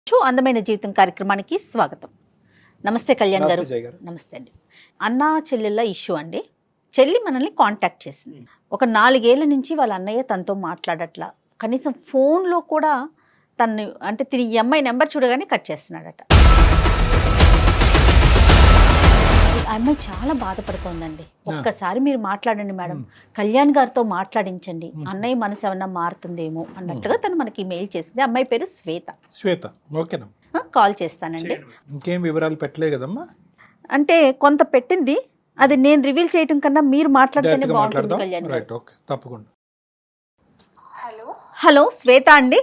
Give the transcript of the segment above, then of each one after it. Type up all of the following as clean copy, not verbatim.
అందమైన జీవితం కార్యక్రమానికి స్వాగతం. నమస్తే కళ్యాణ్ గారు. నమస్తే అండి. అన్నా చెల్లెళ్ళ ఇష్యూ అండి. చెల్లి మనల్ని కాంటాక్ట్ చేసింది. ఒక 4 ఏళ్ల నుంచి వాళ్ళ అన్నయ్య తనతో మాట్లాడట్లా, కనీసం ఫోన్లో కూడా తను అంటే తిని ఈ అమ్మాయి నెంబర్ చూడగానే కట్ చేస్తున్నాడట. ఆ అమ్మాయి చాలా బాధపడుతోందండి. ఒక్కసారి మీరు మాట్లాడండి మేడం, కళ్యాణ్ గారితో మాట్లాడించండి, అన్నయ్య మనసు ఏమన్నా మారుతుందేమో అన్నట్టుగా తను మనకి మెయిల్ చేసింది. అమ్మాయి పేరు శ్వేత. ఓకేనా, కాల్ చేస్తానండి. ఇంకేం వివరాలు పెట్టలే కదమ్మా? అంటే కొంత పెట్టింది, అది నేను రివీల్ చేయటం కన్నా మీరు మాట్లాడితేనే బాగుంటుంది కళ్యాణ్ గారు. తప్పకుండా. హలో శ్వేత అండి.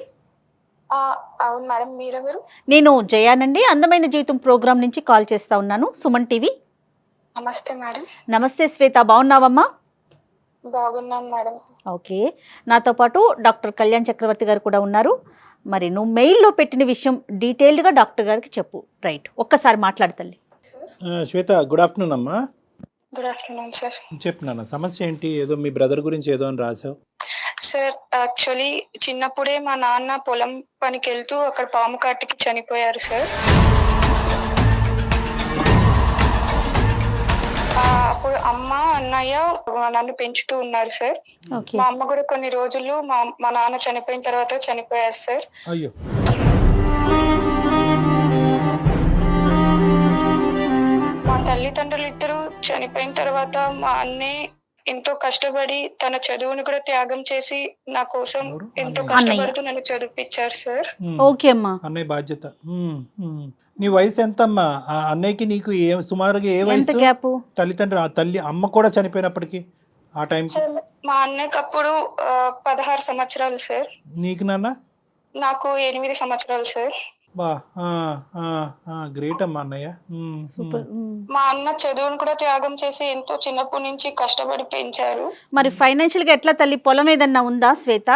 అవును మేడం, మీరెవరు? నేను జయానండి, అందమైన జీవితం ప్రోగ్రామ్ నుంచి కాల్ చేస్తా ఉన్నాను, సుమన్ టీవీ. నమస్తే మేడం. నమస్తే శ్వేత, బాగున్నావమ్మా? బాగున్నాను మేడం. ఓకే, నాతో పాటు డాక్టర్ కళ్యాణ్ చక్రవర్తి గారు కూడా ఉన్నారు. మరి నువ్వు మెయిల్లో పెట్టిన విషయం డీటెయిల్డ్గా డాక్టర్ గారికి చెప్పు. రైట్, ఒక్కసారి మాట్లాడతల్లి. శ్వేత, గుడ్ ఆఫ్టర్నూన్ అమ్మా. Good afternoon sir. చెప్పు నాన్న, సమస్య ఏంటి? ఏదో మీ బ్రదర్ గురించి ఏదో అని రాసావు సార్. యాక్చువల్లీ చిన్నప్పుడే మా నాన్న పొలం పనికి వెళ్తూ అక్కడ పాము కాటికి చనిపోయారు సార్. అప్పుడు అమ్మ అన్నయ్య నన్ను పెంచుతూ ఉన్నారు సార్. మా అమ్మ కూడా కొన్ని రోజులు మా నాన్న చనిపోయిన తర్వాత చనిపోయారు సార్. అయ్యో. మా తల్లిదండ్రులు ఇద్దరు చనిపోయిన తర్వాత మా అన్నయ్య ఎంతో కష్టపడి తన చదువుని కూడా త్యాగం చేసి నా కోసం ఎంతో కష్టపడుతూ నన్ను చదివించారు సార్. ఓకే అమ్మా. అన్నయ్య బాధ్యత. నీ వయసు ఎంత అమ్మా? అన్నయ్యకి నీకు సుమారుగా ఏ వయసు? తల్లి అమ్మ కూడా చనిపోయినప్పటికీ ఆ టైం మా అన్నయ్యకి అప్పుడు 16 సంవత్సరాలు సార్. నీకు నాన్న? నాకు 8 సంవత్సరాలు సార్. బా, గ్రేట్ అమ్మా అన్నయ్య. మా అన్న చదువును కూడా త్యాగం చేసి ఎంతో చిన్నప్పటి నుంచి కష్టపడి పెంచారు. మరి ఫైనాన్షియల్ గా ఎట్లా తల్లి? పొలం ఏదన్నా ఉందా శ్వేత?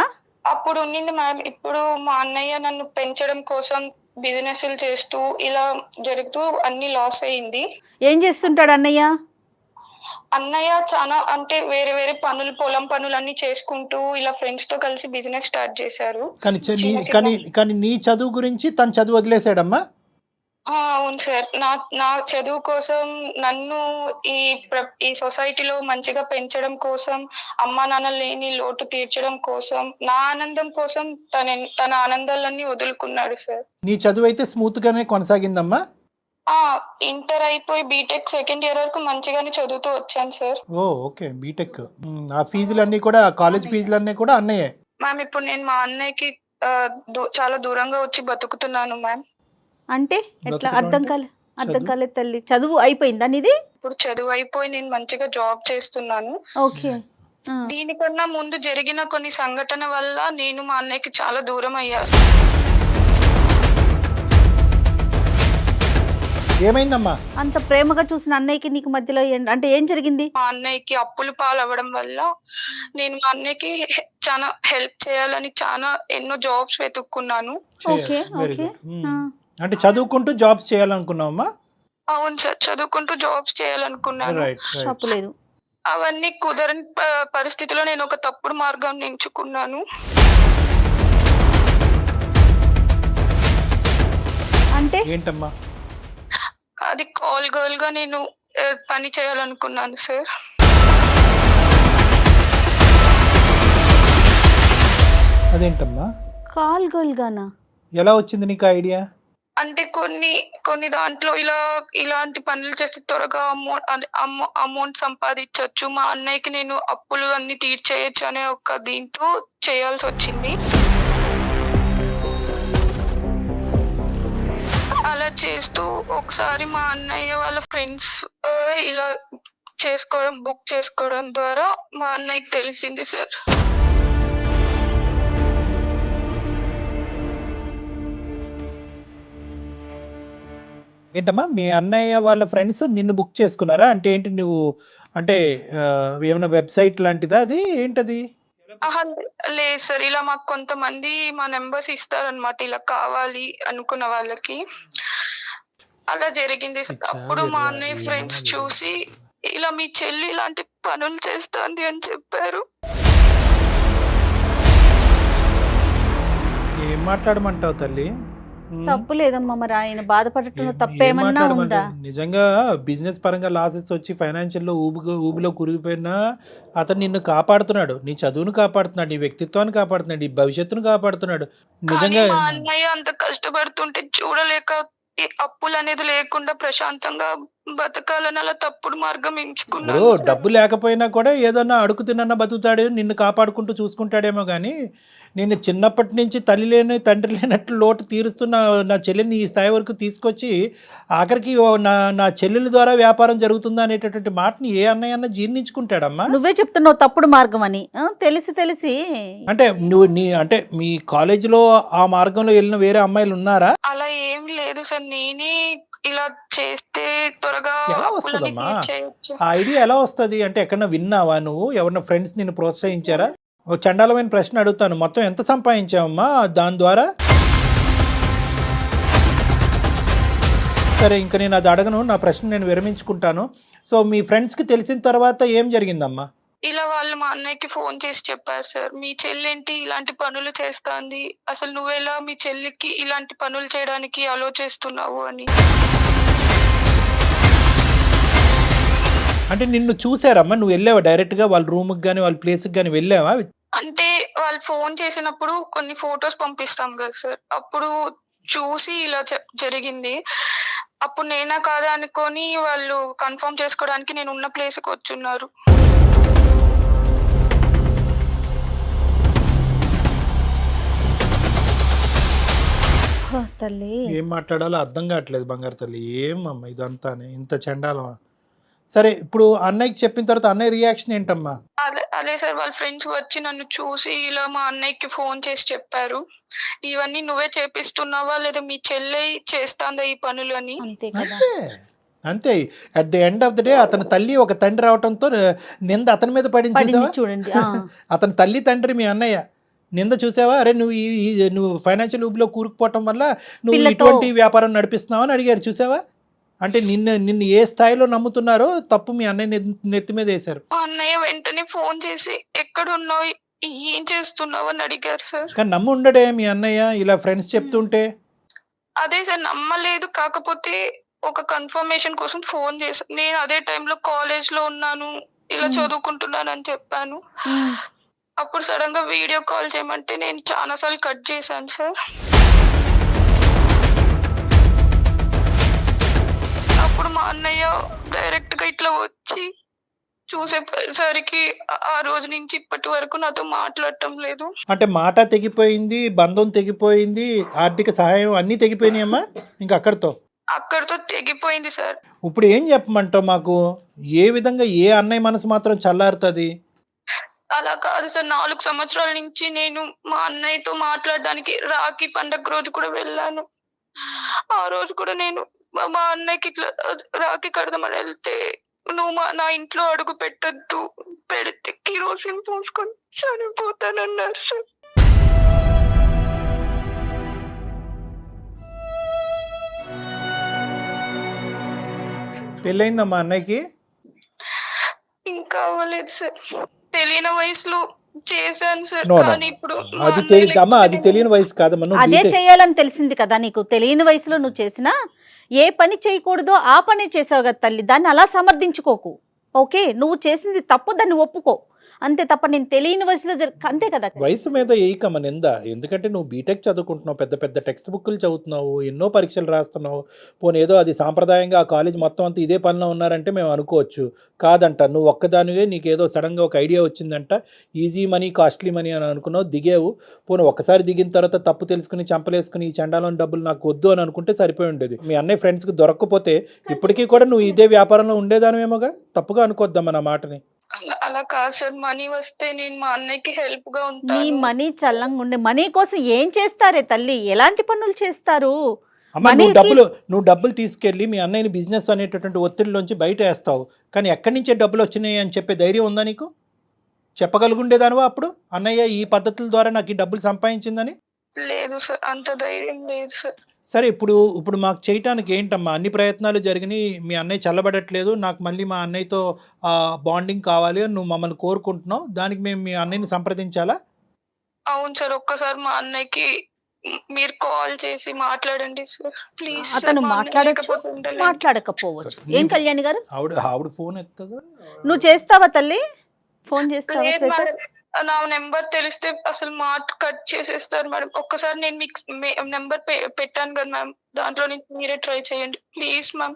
అప్పుడు ఉన్నింది మేడం. ఇప్పుడు మా అన్నయ్య నన్ను పెంచడం కోసం బిజినెస్లు చేస్తూ ఇలా జరుగుతూ అన్ని లాస్ అయింది. ఏం చేస్తుంటాడు అన్నయ్య? అన్నయ్య చాలా అంటే వేరే వేరే పనులు, పొలం పనులు అన్ని చేసుకుంటూ ఇలా ఫ్రెండ్స్ తో కలిసి బిజినెస్ స్టార్ట్ చేశారు. కానీ నీ చదువు గురించి తను చదువు వదిలేసాడమ్మా? అవును సార్. నా చదువు కోసం నన్ను ఈ సొసైటీలో మంచిగా పెంచడం కోసం, అమ్మా నాన్న లేని లోటు తీర్చడం కోసం, నా ఆనందం కోసం తన ఆనందాలన్నీ వదులుకున్నాడు సార్. నీ చదువు అయితే స్మూత్ గానే కొనసాగిందమ్మా? ఇంటర్ అయిపోయి బీటెక్ సెకండ్ ఇయర్ వరకు మంచిగానే చదువుతూ వచ్చాను సార్. Okay, BTech. ఆ ఫీజులన్నీ కూడా, కాలేజ్ ఫీజులన్నీ కూడా అన్నయ్యే? మ్యామ్, ఇప్పుడు నేను మా అన్నయ్యకి చాలా దూరంగా వచ్చి బతుకుతున్నాను మ్యామ్. అంటే ఎట్లా? అర్థం కాలేదు తల్లి. చదువు అయిపోయిందా నీది? ఇప్పుడు చదువు అయిపోయి నేను మంచిగా జాబ్ చేస్తున్నాను. ఓకే. దీనికన్నా ముందు జరిగిన కొన్ని సంఘటన వల్ల నేను మా అన్నయ్యకి చాలా దూరం అయ్యాను. ఏమైందమ్మా? అంత ప్రేమగా చూసిన అన్నయ్యకి నీకు మధ్యలో అంటే ఏం జరిగింది? మా అన్నయ్యకి అప్పులు పాలవ్వడం వల్ల నేను మా అన్నయ్యకి చాలా హెల్ప్ చేయాలని చాలా ఎన్నో జాబ్స్ వెతుక్కున్నాను. ఓకే. అంటే చదువుకుంటూ జాబ్స్ చేయాలనుకున్నావమ్మా? అవును సార్, చదువుకుంటూ జాబ్స్ చేయాలనుకున్నాను. తప్పులేదు. అవన్నీ కుదరని పరిస్థితిలో నేను ఒక తప్పుడు మార్గం ఎంచుకున్నాను. అంటే ఏంటమ్మా? అది కాల్ గర్ల్ గా నేను పని చేయాలనుకున్నాను సార్. అదేంటమ్మా కాల్ గర్ల్ గానా? ఎలా వచ్చింది నీకు ఐడియా? అంటే కొన్ని దాంట్లో ఇలాంటి పనులు చేస్తే త్వరగా అమౌంట్ సంపాదించవచ్చు, మా అన్నయ్యకి నేను అప్పులు అన్ని తీర్చేయచ్చు అనే ఒక దీంతో చేయాల్సి వచ్చింది. అలా చేస్తూ ఒకసారి మా అన్నయ్య వాళ్ళ ఫ్రెండ్స్ ఇలా బుక్ చేసుకోవడం ద్వారా మా అన్నయ్యకి తెలిసింది సార్. ఏంటమ్మా, మీ అన్నయ్య వాళ్ళ ఫ్రెండ్స్ నిన్ను బుక్ చేసుకున్నారా? అంటే ఏంటి, నువ్వు అంటే ఏమైనా వెబ్సైట్ లాంటిదా అది? ఏంటది? లేదు సార్, ఇలా మాకు కొంతమంది మా నెంబర్స్ ఇస్తారనమాట, ఇలా కావాలి అనుకున్న వాళ్ళకి. అలా జరిగింది. అప్పుడు మా అన్నయ్య ఫ్రెండ్స్ చూసి ఇలా మీ చెల్లి ఇలాంటి పనులు చేస్తుంది అని చెప్పారు. ఏం మాట్లాడమంటావు తల్లి? తప్పు లేదమ్మా, మరి ఆయన బాధపడటంలో ఏం తప్పేమన్నా మాట్లాడమంటే ఉందా? నిజంగా బిజినెస్ పరంగా లాసెస్ వచ్చి ఫైనాన్షియల్లో ఊబిలో కురిగిపోయినా అతను నిన్ను కాపాడుతున్నాడు, నీ చదువును కాపాడుతున్నాడు, నీ వ్యక్తిత్వాన్ని కాపాడుతున్నాడు, నీ భవిష్యత్తును కాపాడుతున్నాడు. కానీ నిజంగా మా అన్నయ్య అంత కష్టపడుతుంటే చూడలేక ఈ అప్పులు అనేది లేకుండా ప్రశాంతంగా బతకాలని అలా తప్పుడు మార్గం ఇప్పుడు ఎంచుకున్నాను సార్. డబ్బు లేకపోయినా కూడా ఏదన్నా అడుగు తిన్న బతుకుతాడు, నిన్ను కాపాడుకుంటూ చూసుకుంటాడేమో కానీ నేను చిన్నప్పటి నుంచి తల్లి లేని తండ్రి లేనట్లు లోటు తీరుస్తున్న నా చెల్లిని ఈ స్థాయి వరకు తీసుకొచ్చి ఆఖరికి నా చెల్లెల ద్వారా వ్యాపారం జరుగుతుందా అనేటటువంటి మాటని ఏ అన్నయ్య జీర్ణించుకుంటాడమ్మా. నువ్వే చెప్తున్నావు తప్పుడు మార్గం అని. తెలిసి తెలిసి అంటే నువ్వు అంటే మీ కాలేజీలో ఆ మార్గంలో వెళ్ళిన వేరే అమ్మాయిలు ఉన్నారా? అలా ఏం లేదు సార్, నేనే ఇలా చేస్తే త్వరగా ఎలా అప్పులని వస్తుందమ్మా చేయొచ్చు. ఆ ఐడియా? ఎలా వస్తుంది అంటే ఎక్కడన్నా విన్నావా నువ్వు? ఎవరన్నా ఫ్రెండ్స్ నిన్ను ప్రోత్సహించారా? ఒక చండాలమైన ప్రశ్న అడుగుతాను, మొత్తం ఎంత సంపాదించావమ్మా దాని ద్వారా? సరే ఇంకా నేను అది అడగను, నా ప్రశ్న నేను విరమించుకుంటాను. సో మీ ఫ్రెండ్స్కి తెలిసిన తర్వాత ఏం జరిగిందమ్మా? ఇలా వాళ్ళు మా అన్నయ్యకి ఫోన్ చేసి చెప్పారు సార్, మీ చెల్లేంటి ఇలాంటి పనులు చేస్తాంది, అసలు నువ్వెలా మీ చెల్లికి ఇలాంటి పనులు చేయడానికి అలో చేస్తున్నావు అని. అంటే నిన్ను చూసారమ్మా? నువ్వు వెళ్ళావా డైరెక్ట్గా వాళ్ళ రూమ్కి కానీ వాళ్ళ ప్లేస్కి కానీ వెళ్ళావా? అంటే వాళ్ళు ఫోన్ చేసినప్పుడు కొన్ని ఫొటోస్ పంపిస్తాం కదా సార్, అప్పుడు చూసి ఇలా జరిగింది. అప్పుడు నేనా కాదా అనుకొని వాళ్ళు కన్ఫర్మ్ చేసుకోవడానికి నేను ఉన్న ప్లేస్కి వచ్చున్నారు. తల్లి ఏం మాట్లాడాలో అర్థం కావట్లేదు బంగారు తల్లి. ఏమమ్మా ఇదంతానే ఇంత చండాలమా? సరే ఇప్పుడు అన్నయ్యకి చెప్పిన తర్వాత అన్నయ్య రియాక్షన్ ఏంటమ్మా? అదే సార్, వాళ్ళ ఫ్రెండ్స్ వచ్చి నన్ను చూసి ఇలా మా అన్నయ్యకి ఫోన్ చేసి చెప్పారు, ఇవన్నీ నువ్వే చేపిస్తున్నావా లేదా మీ చెల్లె చేస్తాందా ఈ పనులు అని. అంతే కదా. అంతే at the end of the day అతని తల్లి ఒక తండ్రి అవటంతో నింద అతని మీద పడింది పడింది చూసావా? చూడండి. అతని తల్లి తండ్రి మీ అన్నయ్య నింద చూసావా? అరే నువ్వు నువ్వు ఫైనాన్షియల్ ఊబిలో కూరుకుపోవటం వల్ల నువ్వు ఇటువంటి వ్యాపారం నడిపిస్తున్నావు అని అడిగారు చూసావా? అంటే నిన్ను ఏ స్థాయిలో నమ్ముతున్నారో తప్పు మీ అన్నయ్య నెత్తి మీద వేశారు. మా అన్నయ్య వెంటనే ఫోన్ చేసి ఎక్కడున్నావు, ఏం చేస్తున్నావు అని అడిగారు సార్. కానీ నమ్ము ఉండడే మీ అన్నయ్య ఇలా ఫ్రెండ్స్ చెప్తుంటే? అదే సార్, నమ్మలేదు. కాకపోతే ఒక కన్ఫర్మేషన్ కోసం ఫోన్ చేశాను. నేను అదే టైంలో కాలేజ్ లో ఉన్నాను, ఇలా చదువుకుంటున్నాను అని చెప్పాను. అప్పుడు సడన్ గా వీడియో కాల్ చేయమంటే నేను చాలా సార్లు కట్ చేశాను సార్. అప్పుడు మా అన్నయ్య డైరెక్ట్ గా ఇట్లా వచ్చి చూసేసరికి ఆ రోజు నుంచి ఇప్పటి వరకు నాతో మాట్లాడటం లేదు. అంటే మాట తెగిపోయింది, బంధం తెగిపోయింది, ఆర్థిక సహాయం అన్నీ తెగిపోయినాయమ్మా ఇంకా అక్కడితో తెగిపోయింది సార్. ఇప్పుడు ఏం చెప్పమంటావు మాకు? ఏ విధంగా ఏ అన్నయ్య మనసు మాత్రం చల్లారుతుంది? అలా కాదు సార్, 4 సంవత్సరాల నుంచి నేను మా అన్నయ్యతో మాట్లాడడానికి రాఖీ పండగ రోజు కూడా వెళ్ళాను. ఆ రోజు కూడా నేను మా అన్నయ్యకి ఇట్లా రాఖీ కడదామని వెళ్తే, నువ్వు నా ఇంట్లో అడుగు పెట్టద్దు, పెడితే కిరోసిన్ పోసుకొని చనిపోతానన్నారు సార్. పెళ్ళయిందమ్మా అన్నయ్యకి? ఇంకా అవ్వలేదు సార్, తెలియని వయసులో చేశాను సార్. No, no. కానీ ఇప్పుడు మా అది అన్నయ్య అమ్మా అది తెలియని వయసు కాదమ్మా. నువ్వు అదే బీటెక్ చేయాలని తెలిసింది కదా నీకు. తెలియని వయసులో నువ్వు చేసినా ఏ పని చేయకూడదో ఆ పని చేసావు కదా తల్లి. దాన్ని అలా సమర్థించుకోకు. ఓకే, నువ్వు చేసింది తప్పు, దాన్ని ఒప్పుకో అంతే తప్ప నేను తెలియని వయసులో అంతే కదా. వయసు మీద ఏకమ్మ నింద. ఎందుకంటే నువ్వు బీటెక్ చదువుకుంటున్నావు, పెద్ద పెద్ద టెక్స్ట్ బుక్లు చదువుతున్నావు, ఎన్నో పరీక్షలు రాస్తున్నావు. పోనీ ఏదో అది సాంప్రదాయంగా ఆ కాలేజ్ మొత్తం అంతా ఇదే పనిలో ఉన్నారంటే మేము అనుకోవచ్చు. కాదంట, నువ్వు ఒక్కదానివే నీకేదో సడన్గా ఒక ఐడియా వచ్చిందంట, ఈజీ మనీ కాస్ట్లీ మనీ అని అనుకున్నావు, దిగావు. పోనీ ఒక్కసారి దిగిన తర్వాత తప్పు తెలుసుకుని చంపలేసుకుని ఈ చండాలం డబ్బులు నాకు వద్దు అని అనుకుంటే సరిపోయి ఉండేది. మీ అన్నయ్య ఫ్రెండ్స్కి దొరక్కపోతే ఇప్పటికీ కూడా నువ్వు ఇదే వ్యాపారంలో ఉండేదానివేమోగా. తప్పుగా అనుకోద్దమ్మా నా మాటని. అలా కాదు సార్, మనీ వస్తే నేను మా అన్నయ్యకి హెల్ప్ గా నీ ఉంటాను. మనీ చల్లంగా ఉండే మనీ కోసం ఏం చేస్తారే తల్లి, ఎలాంటి పనులు చేస్తారు? అమ్మ నువ్వు డబ్బులు తీసుకెళ్ళి మీ అన్నయ్యని బిజినెస్ అనేటటువంటి ఒత్తిడిలోంచి బయట వేస్తావు, కానీ ఎక్కడి నుంచే డబ్బులు వచ్చినాయి అని చెప్పే ధైర్యం ఉందా నీకు? చెప్పగలుగుండేదానివా అప్పుడు అన్నయ్య ఈ పద్ధతుల ద్వారా నాకు ఈ డబ్బులు సంపాదించిందని? లేదు సార్, అంత ధైర్యం లేదు సార్. సరే ఇప్పుడు మాకు చేయటానికి ఏంటమ్మా? అన్ని ప్రయత్నాలు జరిగినాయి, మీ అన్నయ్య చల్లబడట్లేదు, నాకు మళ్ళీ మా అన్నయ్యతో బాండింగ్ కావాలి అని నువ్వు మమ్మల్ని కోరుకుంటున్నావు. దానికి మేము మీ అన్నయ్యని సంప్రదించాలా? అవును సార్, ఒక్కసారి మా అన్నయ్యకి మీరు కాల్ చేసి మాట్లాడండి సార్ ప్లీజ్. అతను మాట్లాడచ్చు మాట్లాడకపోవచ్చు. ఏం కళ్యాణి గారు ఆవిడ ఫోన్ ఎత్తదా? నువ్వు చేస్తావా తల్లి? ఫోన్ చేస్తావా శ్వేత? నా నెంబర్ తెలిస్తే అసలు మాట కట్ చేసేస్తారు మేడం. ఒక్కసారి నేను మీకు నెంబర్ పెట్టాను కదా మ్యామ్, దాంట్లో నుంచి మీరే ట్రై చేయండి ప్లీజ్ మ్యామ్.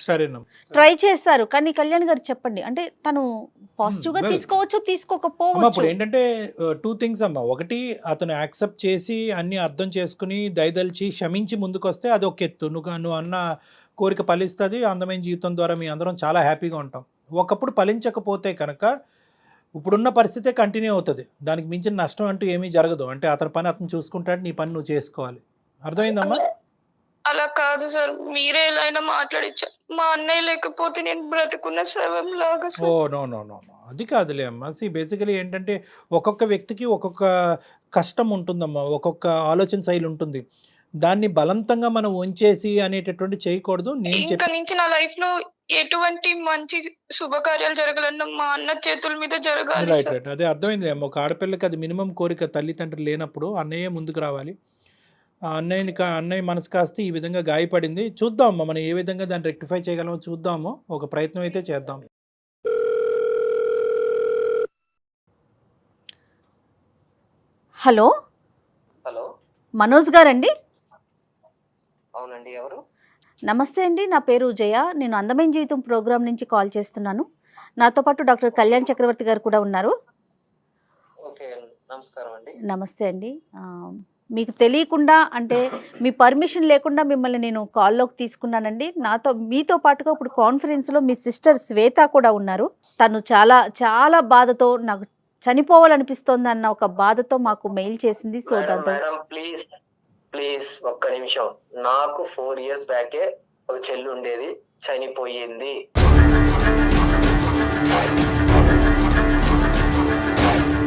సరేనా, ట్రై చేస్తారు కానీ కళ్యాణ్ గారు చెప్పండి, అంటే తను పాజిటివ్ గా well, తీసుకోవచ్చు అమ్మ తీసుకోకపోవచ్చు. ఇప్పుడు ఏంటంటే 2 థింగ్స్ అమ్మ. ఒకటి, అతను యాక్సెప్ట్ చేసి అన్ని అర్థం చేసుకుని దయదలిచి క్షమించి ముందుకొస్తే అది ఒక ఎత్తు. నువ్వు అన్న కోరిక ఫలిస్తుంది, అందమైన జీవితం ద్వారా మీ అందరం చాలా హ్యాపీగా ఉంటాం. ఒకప్పుడు ఫలించకపోతే కనుక ఇప్పుడున్న పరిస్థితే కంటిన్యూ అవుతుంది. దానికి మించిన నష్టం అంటూ ఏమీ జరగదు. అంటే అతని పని అతను చూసుకుంటాడు, నీ పని నువ్వు చేసుకోవాలి. అర్థమైందమ్మా? అలా కాదు సార్, మీరే ఎలా అయినా మాట్లాడించారు. మా అన్నయ్య లేకపోతే నేను బ్రతుకున్న శవం లాగా ఓ sir. No no no no, అది కాదులే అమ్మా. బేసికలీ ఏంటంటే ఒక్కొక్క వ్యక్తికి ఒక్కొక్క కష్టం ఉంటుందమ్మా, ఒక్కొక్క ఆలోచన శైలి ఉంటుంది. దాన్ని బలవంతంగా మనం ఉంచేసి అనేటటువంటి చేయకూడదు. నేను ఇంకా నుంచి నా లైఫ్ లో ఎటువంటి మంచి శుభకార్యాలు జరగాలన్నా మా అన్న చేతుల మీద జరగాలి రైట్ సార్. రైట్, అదే అర్థమైంది అమ్మ. ఒక ఆడపిల్లకి అది మినిమం కోరిక. తల్లిదండ్రులు లేనప్పుడు అన్నయ్య ముందుకు రావాలి. ఆ అన్నయ్య మనసు కాస్త ఈ విధంగా గాయపడింది. చూద్దాం అమ్మ, మనం ఏ విధంగా దాన్ని రెక్టిఫై చేయగలమో చూద్దాము. ఒక ప్రయత్నం అయితే చేద్దాం. హలో హలో, మనోజ్ గారండి? అవునండి. ఎవరు? నమస్తే అండి, నా పేరు జయ. నేను అందమైన జీవితం ప్రోగ్రాం నుంచి కాల్ చేస్తున్నాను. నాతో పాటు డాక్టర్ కళ్యాణ్ చక్రవర్తి గారు కూడా ఉన్నారు. ఓకే, నమస్కారం అండి. నమస్తే అండి. మీకు తెలియకుండా, అంటే మీ పర్మిషన్ లేకుండా మిమ్మల్ని నేను కాల్లోకి తీసుకున్నానండి. మీతో పాటుగా ఇప్పుడు కాన్ఫరెన్స్లో మీ సిస్టర్ శ్వేత కూడా ఉన్నారు. తను చాలా చాలా బాధతో, నాకు చనిపోవాలనిపిస్తోంది అన్న ఒక బాధతో మాకు మెయిల్ చేసింది. సో దాంతో మేడం ప్లీజ్ ఒక్క నిమిషం. నాకు 4 years బ్యాకే ఒక చెల్లి ఉండేది, చనిపోయింది.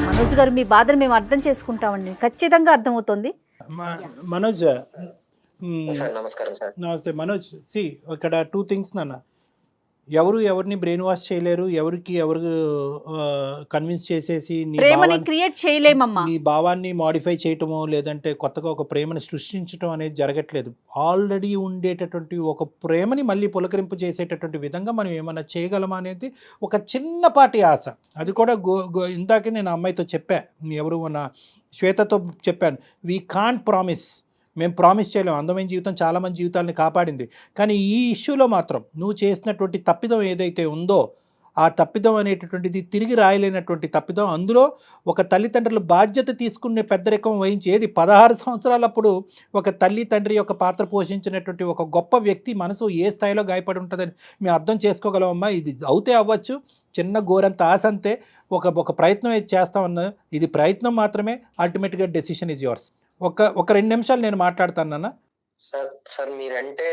మనోజ్ గారు, మీ బాధను మేము అర్థం చేసుకుంటామండి, ఖచ్చితంగా అర్థమవుతుంది. మనోజ్, సార్ నమస్కారం సార్. నమస్తే మనోజ్. ఇక్కడ 2 థింగ్స్ నాన్న. ఎవరిని బ్రెయిన్ వాష్ చేయలేరు, ఎవరు కన్విన్స్ చేసేసి ప్రేమని క్రియేట్ చేయలేమమ్మా. నీ భావాన్ని మాడిఫై చేయటమో లేదంటే కొత్తగా ఒక ప్రేమని సృష్టించడం అనేది జరగట్లేదు. ఆల్రెడీ ఉండేటటువంటి ఒక ప్రేమని మళ్ళీ పులకరింపు చేసేటటువంటి విధంగా మనం ఏమన్నా చేయగలమా అనేది ఒక చిన్నపాటి ఆశ. అది కూడా ఇందాకే నేను అమ్మాయితో చెప్పా, ఎవరు నా శ్వేతతో చెప్పాను. వీ కాంట్ ప్రామిస్, మేము ప్రామిస్ చేయలేము. అందమైన జీవితం చాలామంది జీవితాలని కాపాడింది. కానీ ఈ ఇష్యూలో మాత్రం నువ్వు చేసినటువంటి తప్పిదం ఏదైతే ఉందో, ఆ తప్పిదం అనేటటువంటిది తిరిగి రాయలేనటువంటి తప్పిదం. అందులో ఒక తల్లిదండ్రులు బాధ్యత తీసుకునే పెద్దరికం వహించి, ఏది 16 సంవత్సరాలప్పుడు ఒక తల్లి తండ్రి యొక్క పాత్ర పోషించినటువంటి ఒక గొప్ప వ్యక్తి మనసు ఏ స్థాయిలో గాయపడి ఉంటుందని మేము అర్థం చేసుకోగలమమ్మా. ఇది అవుతే అవ్వచ్చు, చిన్న గోరంత ఆశ అంతే. ఒక ప్రయత్నం అయితే చేస్తామన్నా, ఇది ప్రయత్నం మాత్రమే. అల్టిమేట్గా డెసిషన్ ఈజ్ యువర్స్. ఒక 2 నిమిషాలు నేను మాట్లాడతానన్నా. సార్ మీరంటే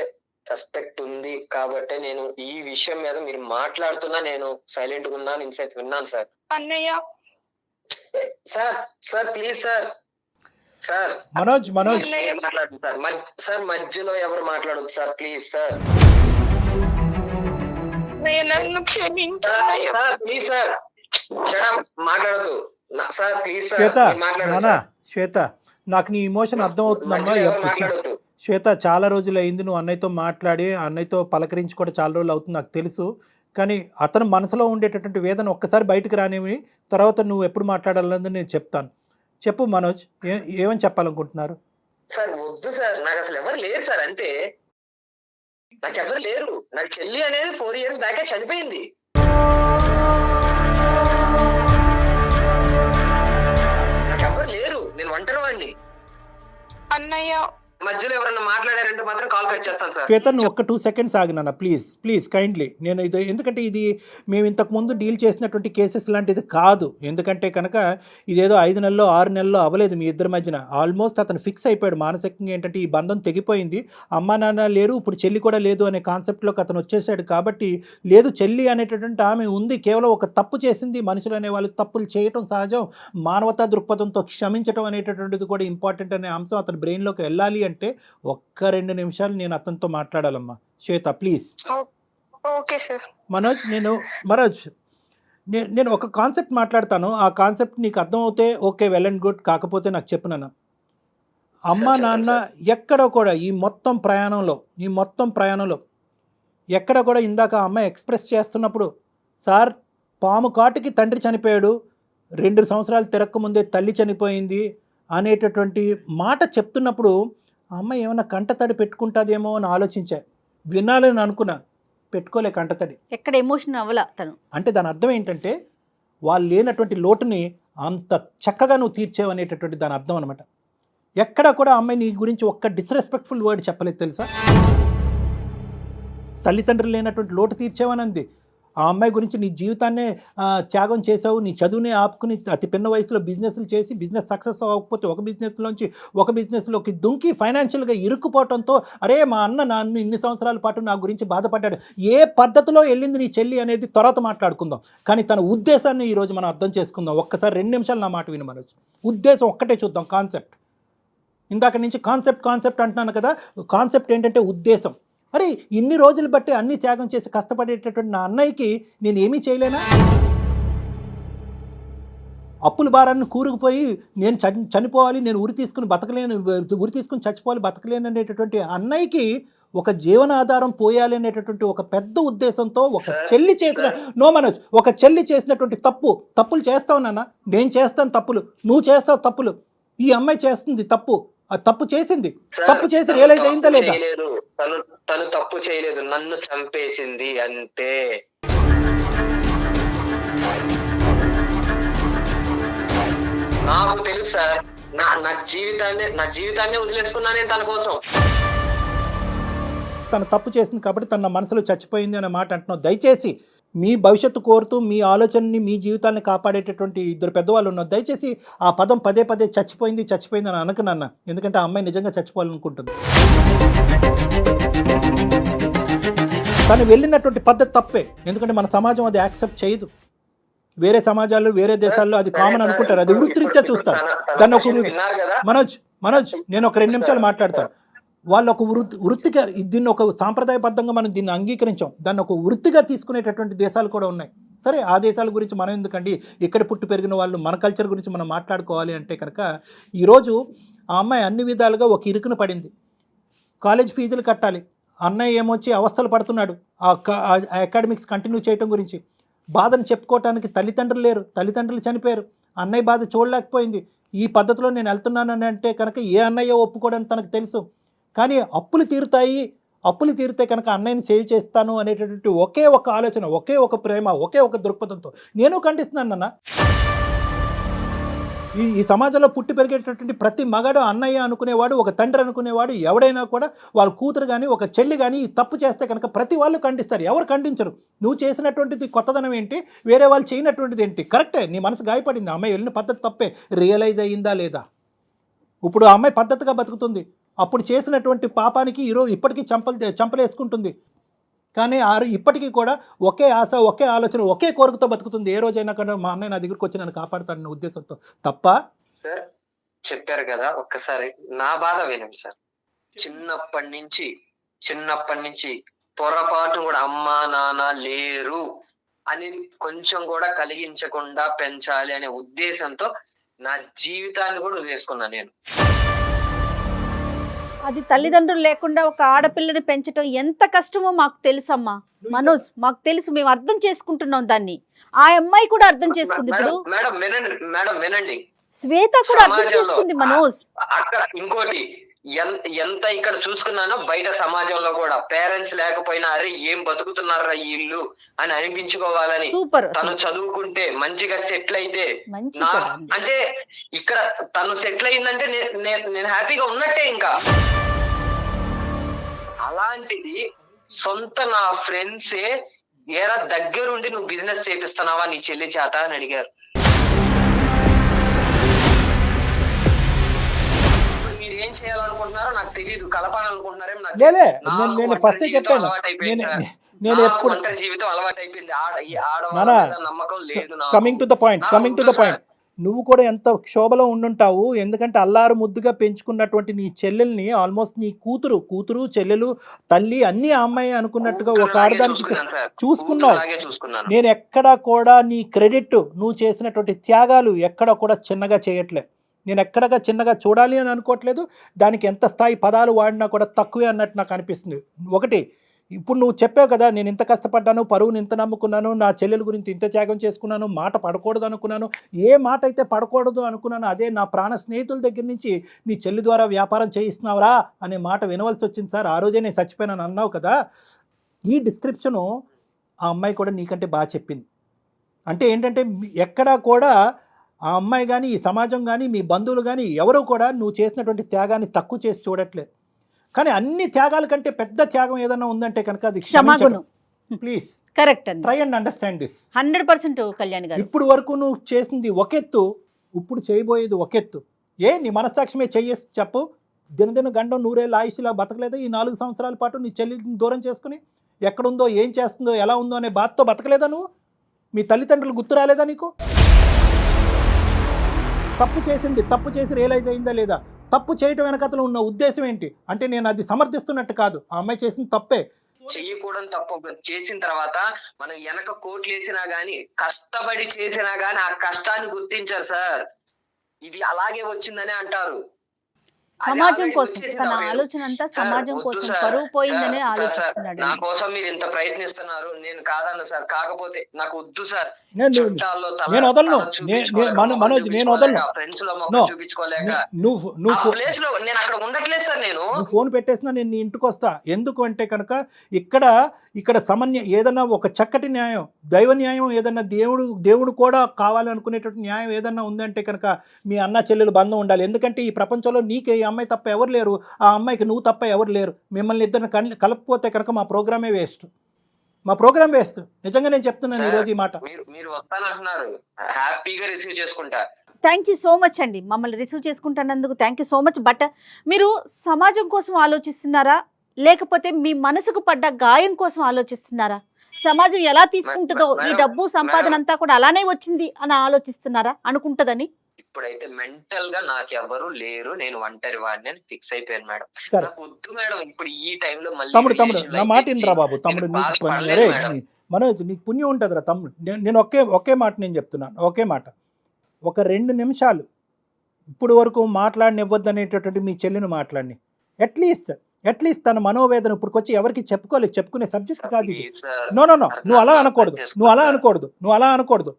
రెస్పెక్ట్ ఉంది కాబట్టి నేను ఈ విషయం మీద మీరు మాట్లాడుతున్నా నేను సైలెంట్ గా ఉన్నాను, ఇన్సైట్ విన్నాను సార్. అన్నయ్య సార్ ప్లీజ్ సార్ మనోజ్ మాట్లాడు సార్, మధ్యలో ఎవరు మాట్లాడదు సార్, ప్లీజ్ సార్. నన్ను క్షమించు ప్లీజ్ సార్, మాట్లాడదు సార్, ప్లీజ్ శ్వేత, సార్ మాట్లాడదు. శ్వేత, నాకు నీ ఇమోషన్ అర్థమవుతుందమ్మా. మాట్లాడదు శ్వేత, చాలా రోజులు అయింది నువ్వు అన్నయ్యతో మాట్లాడి, అన్నయ్యతో పలకరించి కూడా చాలా రోజులు అవుతుంది నాకు తెలుసు. కానీ అతను మనసులో ఉండేటటువంటి వేదన ఒక్కసారి బయటకు రానివి, తర్వాత నువ్వు ఎప్పుడు మాట్లాడాలన్నది నేను చెప్తాను. చెప్పు మనోజ్, ఏమని చెప్పాలనుకుంటున్నారు? సార్ వద్దు సార్, నాకు అసలు ఎవరు లేరు సార్, అంతే. నాకు ఎవరు లేరు. నాకు చెల్లి అనేది 4 years బ్యాకే చనిపోయింది. నాకు ఎవరు లేరు, నేను ఒంటరి వాడిని. అన్నయ్య మధ్యలో ఎవరన్నా మాట్లాడారంటే మాత్రం కాల్ కట్ చేస్తాను సార్. శ్వేత, నువ్వు ఒక్క 2 seconds ఆగినా ప్లీజ్ కైండ్లీ. నేను ఇది ఎందుకంటే ఇది మేము ఇంతకుముందు డీల్ చేసినటువంటి కేసెస్ లాంటిది కాదు. ఎందుకంటే కనుక ఇదేదో 5 నెలల్లో 6 నెలల్లో అవ్వలేదు మీ ఇద్దరి మధ్యన. ఆల్మోస్ట్ అతను ఫిక్స్ అయిపోయాడు మానసికంగా. ఏంటంటే ఈ బంధం తెగిపోయింది, అమ్మా నాన్న లేరు, ఇప్పుడు చెల్లి కూడా లేదు అనే కాన్సెప్ట్లోకి అతను వచ్చేసాడు. కాబట్టి లేదు, చెల్లి అనేటటువంటి ఆమె ఉంది, కేవలం ఒక తప్పు చేసింది. మనుషులు అనే వాళ్ళు తప్పులు చేయటం సహజం. మానవతా దృక్పథంతో క్షమించడం అనేటటువంటిది కూడా ఇంపార్టెంట్ అనే అంశం అతని బ్రెయిన్లోకి వెళ్ళాలి అంటే ఒక్క 2 నిమిషాలు నేను అతనితో మాట్లాడాలమ్మా. Shweta please. Okay sir. Manoj, నేను ఒక కాన్సెప్ట్ మాట్లాడతాను. ఆ కాన్సెప్ట్ నీకు అర్థం అవుతే ఓకే, వెల్ అండ్ గుడ్. కాకపోతే నాకు చెప్పు నాన్న. అమ్మ చెప్పండి నాన్న సార్. ఎక్కడ కూడా ఈ మొత్తం ప్రయాణంలో ఎక్కడ కూడా ఇందాక ఆ అమ్మాయి ఎక్స్ప్రెస్ చేస్తున్నప్పుడు సార్ పాము కాటుకి తండ్రి చనిపోయాడు, 2 సంవత్సరాలు తిరక్కముందే తల్లి చనిపోయింది అనేటటువంటి మాట చెప్తున్నప్పుడు ఆ అమ్మాయి ఏమైనా కంటతడి పెట్టుకుంటుందేమో అని ఆలోచించా, వినాలని అనుకున్నా, పెట్టుకోలే కంటతడి. ఎక్కడ ఎమోషన్ అవ్వలా తను. అంటే దాని అర్థం ఏంటంటే వాళ్ళు లేనటువంటి లోటుని అంత చక్కగా నువ్వు తీర్చేవు అనేటటువంటి దాని అర్థం అనమాట. ఎక్కడా కూడా అమ్మాయి నీ గురించి ఒక్క డిస్రెస్పెక్ట్ఫుల్ వర్డ్ చెప్పలేదు తెలుసా. తల్లిదండ్రులు లేనటువంటి లోటు తీర్చేవని అంది. ఆ అమ్మాయి గురించి నీ జీవితాన్నే త్యాగం చేసావు, నీ చదువునే ఆపుకుని అతి పిన్న వయసులో బిజినెస్లు చేసి బిజినెస్ సక్సెస్ అవ్వకపోతే ఒక బిజినెస్లోంచి ఒక బిజినెస్లోకి దుంకి ఫైనాన్షియల్గా ఇరుక్కుపోవడంతో అరే మా అన్న నన్ను ఇన్ని సంవత్సరాల పాటు నా గురించి బాధపడ్డాడు. ఏ పద్ధతిలో వెళ్ళింది నీ చెల్లి అనేది తర్వాత మాట్లాడుకుందాం, కానీ తన ఉద్దేశాన్ని ఈరోజు మనం అర్థం చేసుకుందాం. ఒక్కసారి 2 నిమిషాలు నా మాట విని మనోజ్. ఉద్దేశం ఒక్కటే చూద్దాం, కాన్సెప్ట్. ఇందాక నుంచి కాన్సెప్ట్ అంటున్నాను కదా, కాన్సెప్ట్ ఏంటంటే ఉద్దేశం. అరే ఇన్ని రోజులు బట్టి అన్ని త్యాగం చేసి కష్టపడేటటువంటి నా అన్నయ్యకి నేను ఏమీ చేయలేనా? అప్పుల భారాన్ని కూరుకుపోయి నేను చనిపోవాలి, నేను ఉరి తీసుకుని చచ్చిపోవాలి, బతకలేను అనేటటువంటి అన్నయ్యకి ఒక జీవనాధారం పోయాలి అనేటటువంటి ఒక పెద్ద ఉద్దేశంతో ఒక చెల్లి చేసిన మనోజ్, ఒక చెల్లి చేసినటువంటి తప్పులు చేస్తావు నాన్న, నేను చేస్తాను తప్పులు, నువ్వు చేస్తావు తప్పులు, ఈ అమ్మాయి చేస్తుంది తప్పు, ఆ తప్పు చేసింది, తప్పు చేసి రియలైజ్ అయిందా లేదా? తను తప్పు చేయలేదు, నన్ను చంపేసింది అంతే. నాకు తెలుసు సార్, నా జీవితాన్ని వదిలేసుకున్నా నేను తన కోసం. తను తప్పు చేసింది కాబట్టి తన మనసులో చచ్చిపోయింది అనే మాట అంటున్నావు. దయచేసి మీ భవిష్యత్తు కోరుతూ మీ ఆలోచనని మీ జీవితాన్ని కాపాడేటటువంటి 2 పెద్దవాళ్ళు ఉన్నారు. దయచేసి ఆ పదం పదే చచ్చిపోయింది అని అనకనన్నా, ఎందుకంటే ఆ అమ్మాయి నిజంగా చచ్చిపోవాలనుకుంటుంది. తను వెళ్ళినటువంటి పద్ధతి తప్పే, ఎందుకంటే మన సమాజం అది యాక్సెప్ట్ చేయదు. వేరే సమాజాల్లో వేరే దేశాల్లో అది కామన్ అనుకుంటారు, అది వృత్తిరీత్యా చూస్తారు. దాన్ని ఒక మనోజ్ నేను ఒక 2 నిమిషాలు మాట్లాడతాను. వాళ్ళు ఒక వృత్తిగా దీన్ని ఒక సాంప్రదాయబద్ధంగా మనం దీన్ని అంగీకరించాం, దాన్ని ఒక వృత్తిగా తీసుకునేటటువంటి దేశాలు కూడా ఉన్నాయి. సరే ఆ దేశాల గురించి మనం ఎందుకండి, ఇక్కడ పుట్టి పెరిగిన వాళ్ళు మన కల్చర్ గురించి మనం మాట్లాడుకోవాలి అంటే కనుక ఈరోజు ఆ అమ్మాయి అన్ని విధాలుగా ఒక ఇరుకున పడింది. కాలేజ్ ఫీజులు కట్టాలి, అన్నయ్య ఏమొచ్చి అవస్థలు పడుతున్నాడు ఆ అకాడమిక్స్ కంటిన్యూ చేయడం గురించి. బాధను చెప్పుకోవటానికి తల్లిదండ్రులు లేరు, తల్లిదండ్రులు చనిపోయారు, అన్నయ్య బాధ చూడలేకపోయింది. ఈ పద్ధతిలో నేను వెళ్తున్నానని అంటే కనుక ఏ అన్నయ్య ఒప్పుకోవడానికి తనకు తెలుసు. కానీ అప్పులు తీరితే కనుక అన్నయ్యని సేవ్ చేస్తాను అనేటటువంటి ఒకే ఒక ఆలోచన, ఒకే ఒక ప్రేమ, ఒకే ఒక దృక్పథంతో నేను ఖండిస్తున్నాను అన్న. ఈ సమాజంలో పుట్టి పెరిగేటటువంటి ప్రతి మగాడు అన్నయ్య అనుకునేవాడు, ఒక తండ్రి అనుకునేవాడు, ఎవడైనా కూడా వాళ్ళ కూతురు కానీ ఒక చెల్లి కానీ ఈ తప్పు చేస్తే కనుక ప్రతి వాళ్ళు ఖండిస్తారు, ఎవరు ఖండించరు. నువ్వు చేసినటువంటిది కొత్తదనం ఏంటి, వేరే వాళ్ళు చేయనటువంటిది ఏంటి? కరెక్టే, నీ మనసు గాయపడింది, అమ్మాయి వెళ్ళిన పద్ధతి తప్పే, రియలైజ్ అయ్యిందా లేదా? ఇప్పుడు ఆ అమ్మాయి పద్ధతిగా బతుకుతుంది, అప్పుడు చేసినటువంటి పాపానికి ఇప్పటికీ చంపలేసుకుంటుంది. కానీ ఇప్పటికీ కూడా ఒకే ఆశ, ఒకే ఆలోచన, ఒకే కోరికతో బతుకుతుంది. ఏ రోజైనా కానీ మా అన్నయ్య నా దగ్గరికి వచ్చి నన్ను కాపాడుతాడన్న ఉద్దేశంతో తప్ప. సార్ చెప్పారు కదా, ఒక్కసారి నా బాధ వినండి సార్. చిన్నప్పటి నుంచి పొరపాటు కూడా అమ్మా నాన్న లేరు అనేది కొంచెం కూడా కలిగించకుండా పెంచాలి అనే ఉద్దేశంతో నా జీవితాన్ని కూడా వదిలేసుకున్నాను నేను. అది తల్లిదండ్రులు లేకుండా ఒక ఆడపిల్లని పెంచడం ఎంత కష్టమో మాకు తెలుసమ్మా మనోజ్, మాకు తెలుసు, మేము అర్థం చేసుకుంటున్నాం దాన్ని. ఆ అమ్మాయి కూడా అర్థం చేసుకుంది. ఇప్పుడు మేడం వినండి, శ్వేత కూడా అర్థం చేసుకుంది మనోజ్. అక్కడ ఇంకోటి ఎంత ఇక్కడ చూసుకున్నానో బయట సమాజంలో కూడా పేరెంట్స్ లేకపోయినా అరే ఏం బతుకుతున్నారా వీళ్ళు అని అనిపించుకోవాలని. తను చదువుకుంటే మంచిగా సెటిల్ అయితే అంటే ఇక్కడ తను సెటిల్ అయిందంటే నేను హ్యాపీగా ఉన్నట్టే. ఇంకా అలాంటిది సొంత నా ఫ్రెండ్సే ఏరా దగ్గరుండి నువ్వు బిజినెస్ చేపిస్తున్నావా నీ చెల్లి చేత అని అడిగారు. ఏం చేయాలనుకుంటున్నారో నాకు తెలియదు, కలపాలనుకుంటున్నారేమో నాకు జీవితం అలవాటు అయిపోయింది. నమ్మకం లేదు. కమింగ్ టు ద పాయింట్, నువ్వు కూడా ఎంత క్షోభలో ఉండుంటావు. ఎందుకంటే అల్లారు ముద్దుగా పెంచుకున్నటువంటి నీ చెల్లెల్ని ఆల్మోస్ట్ నీ కూతురు చెల్లెలు తల్లి అన్ని అమ్మాయి అనుకున్నట్టుగా ఒక ఆడదానికి చూసుకున్నావు. నేను ఎక్కడా కూడా నీ క్రెడిట్, నువ్వు చేసినటువంటి త్యాగాలు ఎక్కడా కూడా చిన్నగా చేయట్లే. నేను ఎక్కడగా చిన్నగా చూడాలి అని అనుకోవట్లేదు. దానికి ఎంత స్థాయి పదాలు వాడినా కూడా తక్కువే అన్నట్టు నాకు అనిపిస్తుంది. ఒకటి, ఇప్పుడు నువ్వు చెప్పావు కదా, నేను ఇంత కష్టపడ్డాను, పరువుని ఇంత నమ్ముకున్నాను, నా చెల్లెల గురించి ఇంత త్యాగం చేసుకున్నాను, మాట పడకూడదు అనుకున్నాను. ఏ మాట అయితే పడకూడదు అనుకున్నాను అదే నా ప్రాణ స్నేహితుల దగ్గర నుంచి నీ చెల్లి ద్వారా వ్యాపారం చేయిస్తున్నావురా అనే మాట వినవలసి వచ్చింది సార్. ఆ రోజే నేను చచ్చిపోయానని అన్నావు కదా. ఈ డిస్క్రిప్షను ఆ అమ్మాయి కూడా నీకంటే బాగా చెప్పింది. అంటే ఏంటంటే ఎక్కడా కూడా ఆ అమ్మాయి కానీ, ఈ సమాజం కానీ, మీ బంధువులు కానీ ఎవరు కూడా నువ్వు చేసినటువంటి త్యాగాన్ని తక్కువ చేసి చూడట్లేదు. కానీ అన్ని త్యాగాల కంటే పెద్ద త్యాగం ఏదైనా ఉందంటే కనుక అది క్షమాగుణం. ప్లీజ్ కరెక్ట్ అండి, try and understand this. 100% Kalyan గారు. ఇప్పుడు వరకు నువ్వు చేసింది ఒకెత్తు, ఇప్పుడు చేయబోయేది ఒకెత్తు. నీ మనస్సాక్షిమే చెయ్యేసి చెప్పు. దినదిన గండం నూరేళ్ళ ఆయుష్లా బతకలేదా ఈ 4 సంవత్సరాల పాటు? నీ చెల్లిని దూరం చేసుకుని ఎక్కడుందో, ఏం చేస్తుందో, ఎలా ఉందో అనే బాధతో బతకలేదా నువ్వు? మీ తల్లిదండ్రులు గుర్తు రాలేదా నీకు? తప్పు చేసింది, తప్పు చేసి రియలైజ్ అయిందా లేదా? తప్పు చేయటం వెనకతలో ఉన్న ఉద్దేశం ఏంటి అంటే నేను అది సమర్థిస్తున్నట్టు కాదు, ఆ అమ్మాయి చేసిన తప్పే. చెయ్యకూడదు తప్పు చేసిన తర్వాత మనం వెనక కోట్లు వేసినా గానీ, కష్టపడి చేసినా గానీ ఆ కష్టాన్ని గుర్తించారు సార్. ఇది అలాగే వచ్చిందనే అంటారు. సమాజం కోసం తన ఆలోచన అంతా సమాజం కోసం, పరువు పోయిందనే ఆలోచిస్తున్నాడు. నా కోసం మీరు ఇంత ప్రయత్నిస్తున్నారు, నేను కాదన్న సార్. కాకపోతే నాకు వద్దు సార్. నేను వదలను మనోజ్, నేను వదలను. ఫ్రెండ్స్ లో మొహం చూపించుకోలేక నువ్వు ప్లేస్ లో నేను అక్కడ ఉండట్లేదు సార్. నేను ఫోన్ పెట్టేసినా నేను నీ ఇంటికి వస్తా. ఎందుకు అంటే కనుక ఇక్కడ సమన్య ఏదన్నా ఒక చక్కటి న్యాయం, దైవ న్యాయం, ఏదన్నా దేవుడు కూడా కావాలనుకునేటువంటి న్యాయం ఏదన్నా ఉందంటే కనుక మీ అన్న చెల్లెలు బంధం ఉండాలి. ఎందుకంటే ఈ ప్రపంచంలో నీకే ఈ అమ్మాయి తప్ప ఎవరు లేరు, ఆ అమ్మాయికి నువ్వు తప్ప ఎవరు లేరు. మిమ్మల్ని ఇద్దరిని కలపకపోతే కనుక మా ప్రోగ్రామే వేస్ట్. నిజంగా నేను చెప్తున్నాను ఈ రోజు ఈ మాట. మీరు వస్తానంటున్నారు, హ్యాపీగా రిసీవ్ చేసుకుంటా. థ్యాంక్ యూ సో మచ్ అండి, మమ్మల్ని రిసీవ్ చేసుకుంటున్నందుకు thank you so much. But మీరు సమాజం కోసం ఆలోచిస్తున్నారా, లేకపోతే మీ మనసుకు పడ్డ గాయం కోసం ఆలోచిస్తున్నారా? సమాజం ఎలా తీసుకుంటుందో, ఈ డబ్బు సంపాదన అంతా కూడా అలానే వచ్చింది అని ఆలోచిస్తున్నారా? అనుకుంటదని ఇప్పుడైతే మెంటల్ గా నాకు ఎవరు లేరు, నేను ఒంటరి వాడిని అని ఫిక్స్ అయిపోయాను మేడం. నాకు వద్దు మేడం ఇప్పుడు ఈ టైంలో మళ్ళీ. తమ్ముడు నా మాట వినరా బాబు. తమ్ముడు మనోజ్, నీకు పుణ్యం ఉంటుందిరా తమ్ముడు. నేను ఒకే మాట నేను చెప్తున్నాను, ఒకే మాట. ఒక 2 నిమిషాలు ఇప్పుడు వరకు మాట్లాడనివ్వద్దు అనేటటువంటి మీ చెల్లిని మాట్లాడిని. అట్లీస్ట్ తన మనోవేదన ఇప్పుడు వచ్చి ఎవరికి చెప్పుకునే సబ్జెక్ట్ కాదు ఇది. నో నువ్వు అలా అనకూడదు.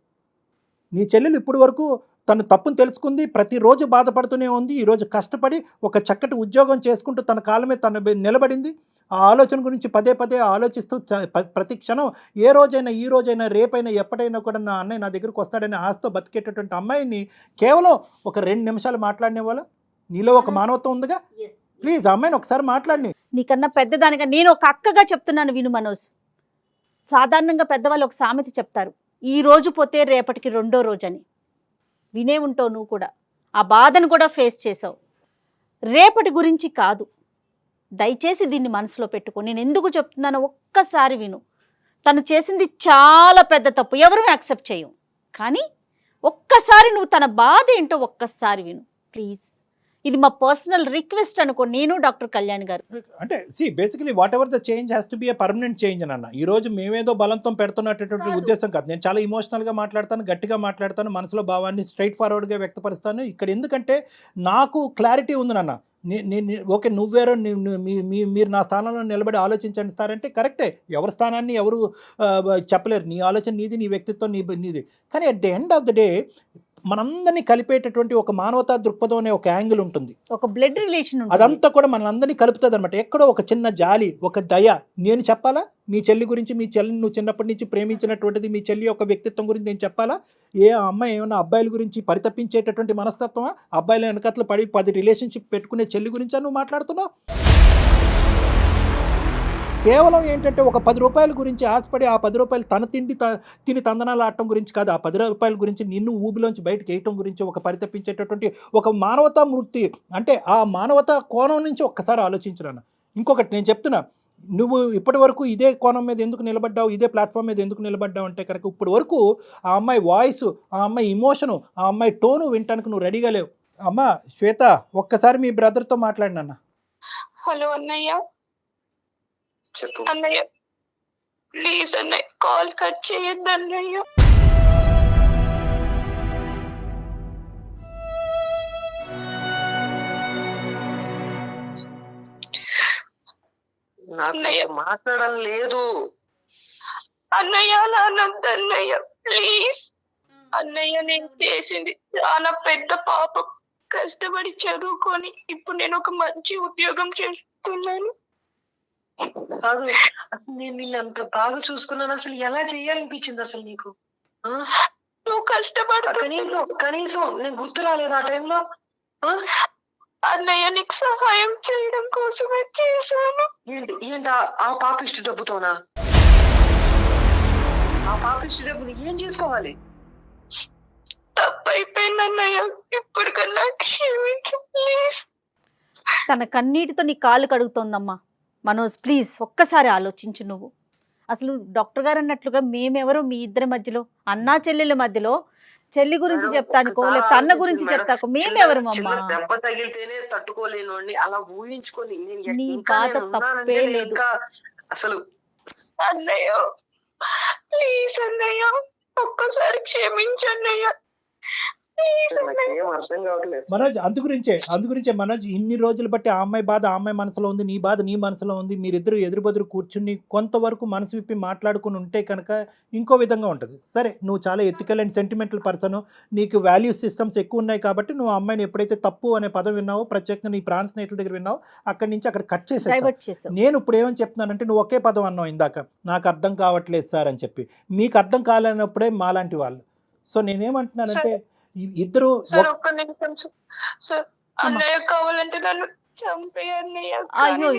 నీ చెల్లెలు ఇప్పుడు వరకు తను తప్పును తెలుసుకుంది, ప్రతిరోజు బాధపడుతూనే ఉంది. ఈరోజు కష్టపడి ఒక చక్కటి ఉద్యోగం చేసుకుంటూ తన కాళ్ళ మీద తను నిలబడింది. ఆ ఆలోచన గురించి పదే ఆలోచిస్తూ ప్రతి క్షణం ఈ రోజైనా రేపైనా ఎప్పటైనా కూడా నా అన్నయ్య నా దగ్గరకు వస్తాడని ఆశతో బతికేటటువంటి అమ్మాయిని కేవలం ఒక 2 నిమిషాలు మాట్లాడిన వాళ్ళ నీలో ఒక మానవత్వం ఉందిగా. ప్లీజ్ ఆ అమ్మాయిని ఒకసారి మాట్లాడి. నీకన్నా పెద్దదానిగా నేను ఒక అక్కగా చెప్తున్నాను, విను మనోజ్. సాధారణంగా పెద్దవాళ్ళు ఒక సామెత చెప్తారు, ఈ రోజు పోతే రేపటికి రెండో రోజు అని. వినే ఉంటావు నువ్వు కూడా, ఆ బాధను కూడా ఫేస్ చేసావు. రేపటి గురించి కాదు, దయచేసి దీన్ని మనసులో పెట్టుకో. నేను ఎందుకు చెప్తున్నానో ఒక్కసారి విను. తను చేసింది చాలా పెద్ద తప్పు, ఎవరూ యాక్సెప్ట్ చేయం. కానీ ఒక్కసారి నువ్వు తన బాధ ఏంటో ఒక్కసారి విను ప్లీజ్. ఇది మా పర్సనల్ రిక్వెస్ట్ అనుకో, నేను డాక్టర్ కళ్యాణ్ గారు. అంటే basically what ever the change has to be a permanent change అన్న. ఈ రోజు మేమేదో బలంతో పెడుతున్నటువంటి ఉద్దేశం కాదు. నేను చాలా ఇమోషనల్గా మాట్లాడతాను, గట్టిగా మాట్లాడతాను, మనసులో భావాన్ని స్ట్రైట్ ఫార్వర్డ్గా వ్యక్తపరుస్తాను. ఇక్కడ ఎందుకంటే నాకు క్లారిటీ ఉంది నాన్న. ఓకే నువ్వేరో మీరు నా స్థానంలో నిలబడి ఆలోచించండి సార్ అంటే కరెక్టే. ఎవరి స్థానాన్ని ఎవరు చెప్పలేరు. నీ ఆలోచన నీది, నీ వ్యక్తిత్వం నీది. కానీ at the end of the day మనందరినీ కలిపేటటువంటి ఒక మానవతా దృక్పథం అనే ఒక యాంగిల్ ఉంటుంది, ఒక బ్లడ్ రిలేషన్, అదంతా కూడా మనందరినీ కలుపుతుంది అనమాట. ఎక్కడో ఒక చిన్న జాలి, ఒక దయ. నేను చెప్పాలా మీ చెల్లి గురించి? మీ చెల్లిని నువ్వు చిన్నప్పటి నుంచి ప్రేమించినటువంటిది మీ చెల్లి యొక్క వ్యక్తిత్వం గురించి నేను చెప్పాలా? అమ్మాయి ఏమన్నా అబ్బాయిల గురించి పరితపించేటటువంటి మనస్తత్వమా? అబ్బాయిల వెనకట్లు పడి 10 రిలేషన్షిప్ పెట్టుకునే చెల్లి గురించా నువ్వు మాట్లాడుతున్నావు? కేవలం ఏంటంటే ఒక 10 రూపాయల గురించి ఆశపడి ఆ 10 రూపాయలు తన తిని తందనాలు ఆడటం గురించి కాదు, ఆ 10 రూపాయల గురించి నిన్ను ఊబిలోంచి బయటకు వేయటం గురించి ఒక పరితపించేటటువంటి ఒక మానవతా మూర్తి. అంటే ఆ మానవతా కోణం నుంచి ఒక్కసారి ఆలోచించరాను. ఇంకొకటి నేను చెప్తున్నా, నువ్వు ఇప్పటి వరకు ఇదే కోణం మీద ఎందుకు నిలబడ్డావు, ఇదే ప్లాట్ఫామ్ మీద ఎందుకు నిలబడ్డావు అంటే కనుక ఇప్పటి వరకు ఆ అమ్మాయి వాయిస్, ఆ అమ్మాయి ఇమోషను, ఆ అమ్మాయి టోను వినటానికి నువ్వు రెడీగా లేవు. అమ్మా శ్వేత, ఒక్కసారి మీ బ్రదర్తో మాట్లాడినన్నా. హలో అన్నయ్య. చెప్పు అన్నయ్య ప్లీజ్ అన్నయ్య, కాల్ కట్ చేయొద్దు అన్నయ్య. నాకు అన్నయ్య. మాట్లాడడం లేదు. అన్నయ్య అలా అనొద్దు అన్నయ్య, ప్లీజ్ అన్నయ్య. నేను చేసింది చాలా పెద్ద పాపం. కష్టపడి చదువుకొని ఇప్పుడు నేను ఒక మంచి ఉద్యోగం చేస్తున్నాను. కాదు, అసలు నేను నిన్ను అంత బాగా చూసుకున్నాను, అసలు ఎలా చేయాలనిపించింది అసలు నీకు? ఆ? నువ్వు కష్టపడుతున్నా కనీసం నేను గుర్తు రాలేదు ఆ టైంలో. అన్నయ్య, నీకు సహాయం చేయడం కోసమే చేశాను. ఏంటి ఆ పాపిష్టి డబ్బుతోనా? ఆ పాపిష్టి డబ్బులు ఏం చేసుకోవాలి? తప్పైపోయింది అన్నయ్య, ఇప్పటికన్నా క్షమించు ప్లీజ్. తన కన్నీటితో నీ కాళ్ళు కడుగుతోందమ్మా. మనోజ్ ప్లీజ్ ఒక్కసారి ఆలోచించు. నువ్వు అసలు డాక్టర్ గారు అన్నట్లుగా మేమెవరో మీ ఇద్దరి మధ్యలో, అన్నా చెల్లెల మధ్యలో, చెల్లి గురించి చెప్తానుకో లేకపోతే అన్న గురించి చెప్తాకో మేమెవరు అమ్మా? దెబ్బ తగిలితేనే తట్టుకోలేను అలా ఊహించుకొని నీ బాధ తప్పే లేదు. అసలు అన్నయ్య ప్లీజ్ అన్నయ్య, ఒక్కసారి క్షమించన్నయ్య ప్లీజ్ అన్నయ్య. ఏం అర్థం కావట్లేదు. మనోజ్ అందుగురించే మనోజ్ ఇన్ని రోజులు బట్టి ఆ అమ్మాయి బాధ ఆ అమ్మాయి మనసులో ఉంది, నీ బాధ నీ మనసులో ఉంది. మీరిద్దరు ఎదురుబెదురు కూర్చుని కొంతవరకు మనసు విప్పి మాట్లాడుకుని ఉంటే కనుక ఇంకో విధంగా ఉంటుంది. సరే, నువ్వు చాలా ఎథికల్ అండ్ సెంటిమెంటల్ పర్సన్, నీకు వాల్యూ సిస్టమ్స్ ఎక్కువ ఉన్నాయి కాబట్టి నువ్వు ఆ అమ్మాయిని ఎప్పుడైతే తప్పు అనే పదం విన్నావో, ప్రత్యేకంగా నీ ప్రాణ స్నేహితుల దగ్గర విన్నావో, అక్కడి నుంచి అక్కడ కట్ చేసేసావు. డైవర్ట్ చేసావు. నేను ఇప్పుడు ఏమని చెప్తున్నానంటే, నువ్వు ఒకే పదం అన్నావు ఇందాక, నాకు అర్థం కావట్లేదు సార్ అని చెప్పి. మీకు అర్థం కాలేనప్పుడే మాలాంటి వాళ్ళు. సో నేనేమంటున్నానంటే ఇద్దరు సార్ ఒక్క నిమిషం సార్. అన్నయ్య కావాలంటే నన్ను చంపే అన్నయ్య. అయ్యో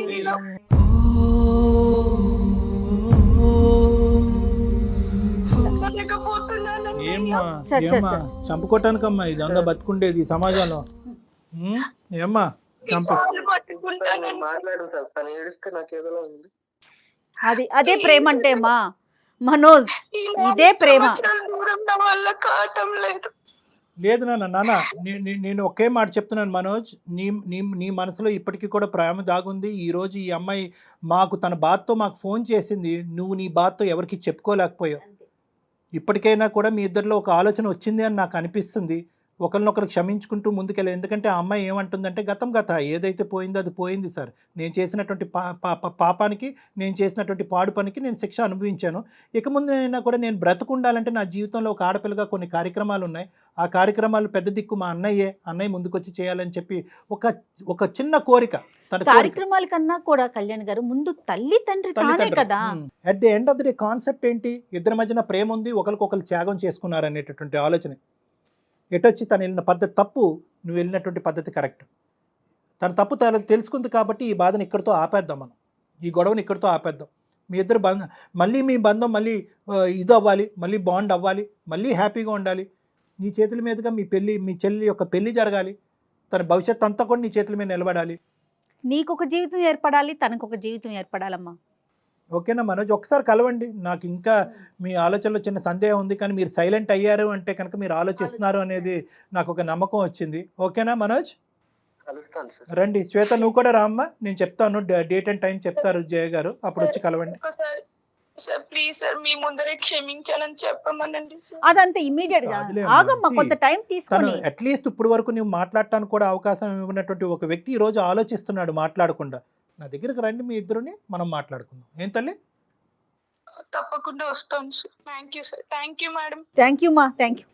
ఏమ్మా చంపుకోవటానికమ్మా ఇదంతా బతుకుండేది ఈ సమాజంలో. ఏమ్మా మాట్లాడు సార్, తను ఏడిస్తే నాకు ఏదో ఉంది. అదే ప్రేమ అంటే మా మనోజ్, ఇదే ప్రేమ. దూరం నా వల్ల కావటం లేదు. లేదు నాన్న, నేను ఒకే మాట చెప్తున్నాను మనోజ్, నీ మనసులో ఇప్పటికీ కూడా ప్రేమ దాగుంది. ఈరోజు ఈ అమ్మాయి తన బాధతో మాకు ఫోన్ చేసింది, నువ్వు నీ బాధతో ఎవరికి చెప్పుకోలేకపోయావు. ఇప్పటికైనా కూడా మీ ఇద్దరిలో ఒక ఆలోచన వచ్చింది అని నాకు అనిపిస్తుంది. ఒకరినొకరు క్షమించుకుంటూ ముందుకెళ్ళాలి. ఎందుకంటే ఆ అమ్మాయి ఏమంటుందంటే, గత ఏదైతే పోయిందో అది పోయింది సార్. నేను చేసినటువంటి పాపానికి, నేను చేసినటువంటి పాడు పనికి నేను శిక్ష అనుభవించాను. ఇక ముందైనా కూడా నేను బ్రతుకుండాలంటే నా జీవితంలో ఒక ఆడపిల్లగా కొన్ని కార్యక్రమాలు ఉన్నాయి. ఆ కార్యక్రమాలు పెద్ద దిక్కు మా అన్నయ్య ముందుకొచ్చి చేయాలని చెప్పి ఒక చిన్న కోరిక. కార్యక్రమాల కన్నా కూడా కళ్యాణ్ గారు ముందు తల్లి తండ్రి తానే కదా. At the end of the day concept ఏంటి? ఇద్దరి మధ్యన ప్రేమ ఉంది, ఒకరికొకరు త్యాగం చేసుకున్నారు అనేటటువంటి ఆలోచన. ఎటొచ్చి తను వెళ్ళిన పద్ధతి తప్పు, నువ్వు వెళ్ళినటువంటి పద్ధతి కరెక్ట్. తన తప్పు తెలుసుకుంది కాబట్టి ఈ బాధను ఇక్కడితో ఆపేద్దాం, మనం ఈ గొడవని ఇక్కడితో ఆపేద్దాం. మీ ఇద్దరు మీ బంధం మళ్ళీ ఇది అవ్వాలి, మళ్ళీ బాండ్ అవ్వాలి, మళ్ళీ హ్యాపీగా ఉండాలి. నీ చేతుల మీదుగా మీ చెల్లి యొక్క పెళ్లి జరగాలి. తన భవిష్యత్తు అంతా కూడా నీ చేతుల మీద నిలబడాలి. నీకు ఒక జీవితం ఏర్పడాలి, తనకు ఒక జీవితం ఏర్పడాలమ్మా. ఓకేనా మనోజ్? ఒకసారి కలవండి. నాకు ఇంకా మీ ఆలోచనలో చిన్న సందేహం ఉంది, కానీ మీరు సైలెంట్ అయ్యారు అంటే కనుక మీరు ఆలోచిస్తున్నారు అనేది నాకు ఒక నమ్మకం వచ్చింది. ఓకేనా మనోజ్? రండి శ్వేత, నువ్వు కూడా రామ్మా. నేను చెప్తాను, డేట్ అండ్ టైం చెప్తారు జయ గారు, అప్పుడు వచ్చి కలవండి. సార్ ప్లీజ్ సార్, మీ ముందరే క్షమించాలని చెప్పమనండి సార్. అదంతా ఇమీడియట్ గా ఆగమ్మా, కొంత టైం తీసుకొని. అట్లీస్ట్ ఇప్పుడు వరకు నువ్వు మాట్లాడటానికి కూడా అవకాశం ఇవ్వనటువంటి ఒక వ్యక్తి ఈ రోజు ఆలోచిస్తున్నాడు మాట్లాడకుండా. నా దగ్గరకు రండి, మీ ఇద్దరుని మనం మాట్లాడుకుందాం. ఏం తల్లి? తప్పకుండా వస్తాం sir. Thank you sir. Thank you madam. Thank you మా, థ్యాంక్ యూ.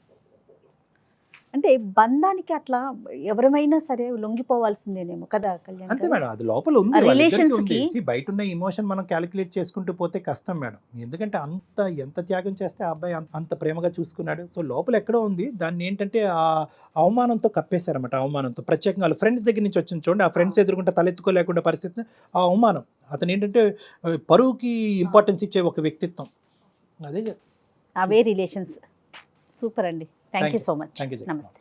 అంటే బంధానికి అట్లా ఎవరైనా సరే లొంగిపోవాల్సిందేనేమో కదా కళ్యాణ్? అంతే మేడం, అది లోపల ఉంది. రిలేషన్స్ కి బయట ఉన్న ఇమోషన్ మనం క్యాలిక్యులేట్ చేసుకుంటూ పోతే కష్టం మేడం. ఎందుకంటే ఎంత త్యాగం చేస్తే ఆ అబ్బాయి అంత ప్రేమగా చూసుకున్నాడు. సో లోపల ఎక్కడో ఉంది. దాన్ని ఏంటంటే ఆ అవమానంతో కప్పేశారన్నమాట. అవమానంతో ప్రత్యేకంగా వాళ్ళ ఫ్రెండ్స్ దగ్గర నుంచి వచ్చింది చూడండి, ఆ ఫ్రెండ్స్ ఎదురుకుంటే తలెత్తుకోలేకుండా పరిస్థితి. ఆ అవమానం, అతను ఏంటంటే పరువుకి ఇంపార్టెన్స్ ఇచ్చే ఒక వ్యక్తిత్వం. అవే రిలేషన్స్. సూపర్ అండి. Thank you so much. Thank you. నమస్తే.